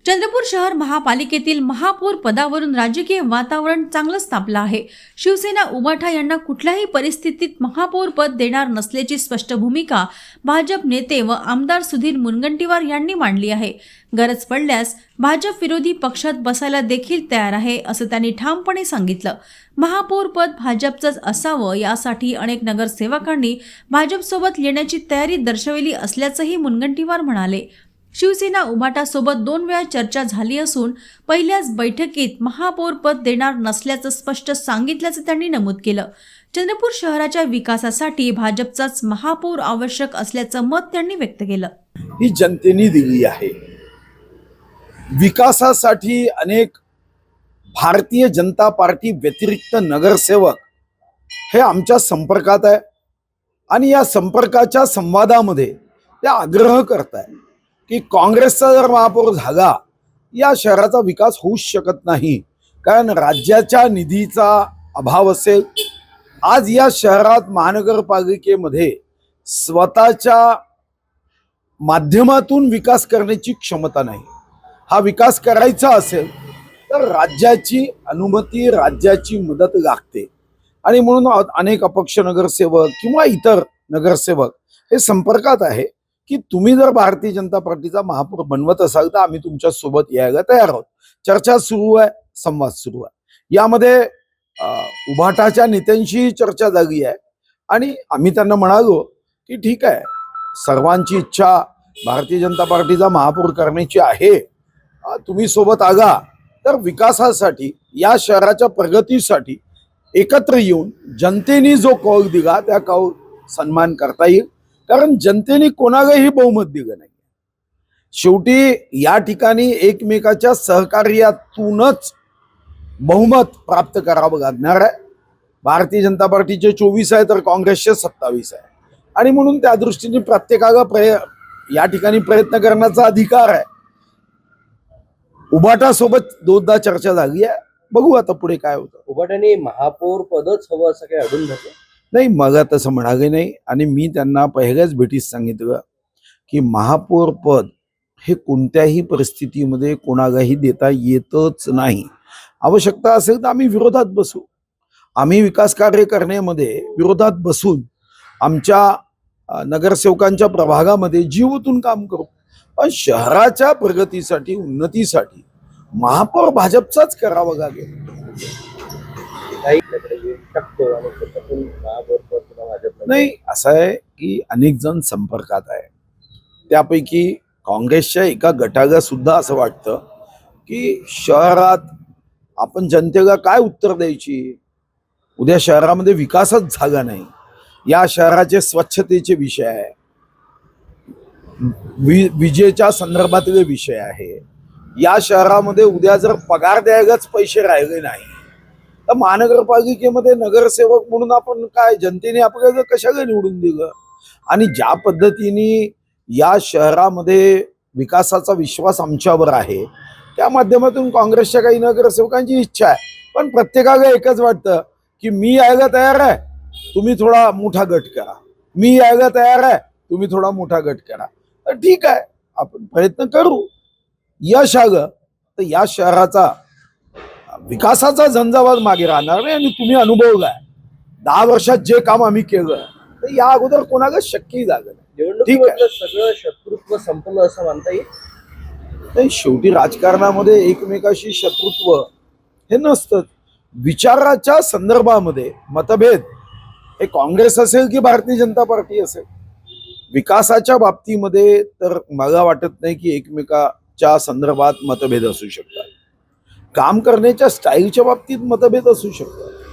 चंद्रपूर शहर महापालिकेतील महापौर पदावरून राजकीय वातावरण चांगलंच तापलं आहे। शिवसेना उबाठा यांना कुठल्याही परिस्थितीत महापौर पद देणार नसल्याची स्पष्ट भूमिका भाजप नेते व आमदार सुधीर मुनगंटीवार यांनी मांडली आहे। गरज पडल्यास भाजप विरोधी पक्षात बसायला देखील तयार आहे असं त्यांनी ठामपणे सांगितलं। महापौर पद भाजपचंच असावं यासाठी अनेक नगरसेवकांनी भाजपसोबत येण्याची तयारी दर्शवली असल्याचंही मुनगंटीवार म्हणाले। शिवसेना उबाटा सोबत 2 वेळा चर्चा झाली असून पहिल्याच बैठकीत महापौर पद देणार नसल्याचं स्पष्ट सांगितल्याचं त्यांनी नमूद केलं। चंद्रपूर शहराच्या विकासासाठी भाजपचाच महापौर आवश्यक असल्याचं मत त्यांनी व्यक्त केलं। ही जनतेने दिली आहे। विकासासाठी अनेक भारतीय जनता पार्टी व्यतिरिक्त नगरसेवक हे आमच्या संपर्कात आहे आणि या संपर्काच्या संवादामध्ये ते आग्रह करतायत की काँग्रेसचा जर महापौर झाला या शहराचा विकास होऊच शकत नाही, कारण राज्याच्या निधीचा अभाव असेल। आज या शहरात महानगरपालिकेमध्ये स्वतःच्या माध्यमातून विकास करण्याची क्षमता नाही। हा विकास करायचा असेल तर राज्याची अनुमती, राज्याची मदत लागते आणि म्हणून अनेक अपक्ष नगरसेवक किंवा इतर नगरसेवक हे संपर्कात आहे की तुम्ही जर भारतीय जनता पार्टीचा महापौर बनवत असाल तर आम्ही तुमच्या सोबत यायला तयार आहोत। चर्चा सुरू आहे, संवाद सुरू आहे। यामध्ये उभाटाच्या नेत्यांशी चर्चा झाली आहे आणि आम्ही त्यांना म्हणालो की ठीक आहे, सर्वांची इच्छा भारतीय जनता पार्टीचा महापौर करण्याची आहे। तुम्ही सोबत आला तर विकासासाठी, या शहराच्या प्रगतीसाठी एकत्र येऊन जनतेने जो कौल दिला त्या कौल सन्मान करता येईल, कारण जनतेने कोणालाही बहुमत दिलं नाही। शेवटी या ठिकाणी एकमेकाच्या सहकार्यातूनच बहुमत प्राप्त करावं लागणार आहे। भारतीय जनता पार्टीचे 24 आहे तर काँग्रेसचे 27 आहे आणि म्हणून त्या दृष्टीने प्रत्येकाला या ठिकाणी प्रयत्न करण्याचा अधिकार आहे। उबाटा सोबत 2दा चर्चा झाली आहे, बघू आता पुढे काय होतं। उबाटाने महापौर पदच हवं असं काही अडून धरलं नाही, मला तसं म्हणाले नाही आणि मी त्यांना पहिल्याच भेटीत सांगितलं की महापौर पद हे कोणत्याही परिस्थितीमध्ये कोणालाही देता येतच नाही। आवश्यकता असेल तर आम्ही विरोधात बसू, आम्ही विकास कार्य करण्यामध्ये विरोधात बसून आमच्या नगरसेवकांच्या प्रभागामध्ये जीव ओतून काम करू, पण शहराच्या प्रगतीसाठी, उन्नतीसाठी महापौर भाजपचाच करावा लागेल। नाही, असं आहे की अनेक जण संपर्कात आहे, त्यापैकी काँग्रेसच्या एका गटाला सुद्धा असं वाटतं की शहरात आपण जनतेला काय उत्तर द्यायची। उद्या शहरामध्ये विकासच झाला नाही, या शहराचे स्वच्छतेचे विषय आहे, विजेच्या संदर्भातले विषय आहे। या शहरामध्ये उद्या जर पगार द्यायलाच पैसे राहिले नाही तर महानगरपालिकेमध्ये नगरसेवक म्हणून आपण काय, जनतेने आपल्याला कशाला निवडून दिलं। आणि ज्या पद्धतीने या शहरामध्ये विकासाचा विश्वास आमच्यावर आहे, त्या माध्यमातून काँग्रेसच्या काही नगरसेवकांची इच्छा आहे, पण प्रत्येकाला एकच वाटतं की मी यायला तयार आहे, तुम्ही थोडा मोठा गट करा, मी यायला तयार आहे, तुम्ही थोडा मोठा गट करा। तर ठीक आहे, आपण प्रयत्न करू, यश आलं तर या शहराचा विकासाचा झंझावात मागे राहणार नाही। आणि तुम्ही अनुभवलाय 10 वर्षात जे काम आम्ही केलं तर या अगोदर कोणाला शक्यही झालं नाही। ठीक आहे, सगळं शत्रुत्व संपलं असं म्हणता येईल नाही, शेवटी राजकारणामध्ये एकमेकाशी शत्रुत्व हे नसतं। विचाराच्या संदर्भामध्ये मतभेद हे काँग्रेस असेल की भारतीय जनता पार्टी असेल, विकासाच्या बाबतीमध्ये तर मला वाटत नाही की एकमेकाच्या संदर्भात मतभेद असू शकतात। काम करण्याच्या स्टाईलच्या बाबतीत मतभेद असू शकतात।